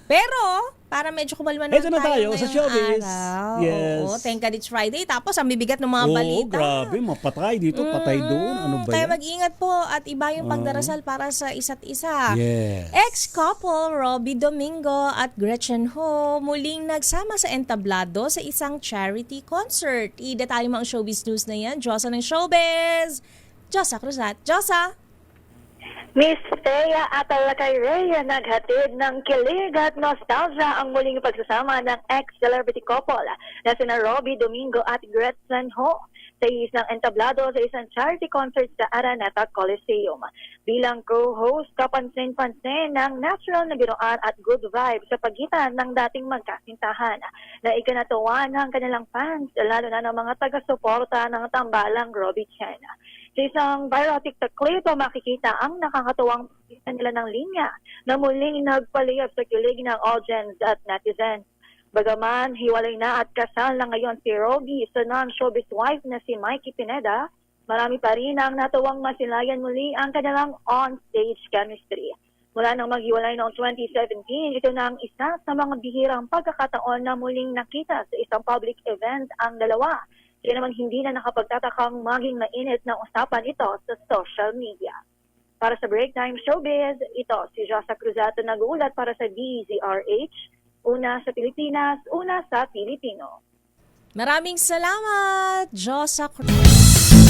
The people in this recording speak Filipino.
Pero, para medyo kumalma naman Ito na tayo sa ngayong showbiz. araw. Yes. Oo, thank God it's Friday. Tapos, ang bibigat ng mga Oo, balita. grabe. Mapatay dito, patay doon. Ano ba Kaya yan? mag-ingat po at iba yung pagdarasal para sa isa't isa. Yes. Ex-couple Robbie Domingo at Gretchen Ho muling nagsama sa entablado sa isang charity concert. Idetalye mo ang showbiz news na yan. Diyosa ng showbiz! Diyosa Cruzat. Diyosa! Miss Thea at Alakay Rhea naghatid ng kilig at nostalgia ang muling pagsasama ng ex-celebrity couple na sina Robbie Domingo at Gretchen Ho sa isang entablado sa isang charity concert sa Araneta Coliseum. Bilang co-host, kapansin-pansin ng natural na biruan at good vibes sa pagitan ng dating magkasintahan na ikinatuwa ng kanilang fans, lalo na ng mga taga-suporta ng tambalang Robbie Chen. Sa isang viral TikTok clip, makikita ang nakakatuwang pagkita nila ng linya na muling nagpaliyab sa kilig ng audience at netizens. Bagaman hiwalay na at kasal na ngayon si Robbie sa non-showbiz wife na si Mikey Pineda, marami pa rin ang natuwang masilayan muli ang kanilang on-stage chemistry. Mula nang maghiwalay noong 2017, ito na ang isa sa mga bihirang pagkakataon na muling nakita sa isang public event ang dalawa. Kaya naman hindi na nakapagtatakang maging mainit na usapan ito sa social media. Para sa Break Time Showbiz, ito si Josa Cruzato nag-uulat para sa DZRH, una sa Pilipinas, una sa Pilipino. Maraming salamat, Diyosa Cruzat.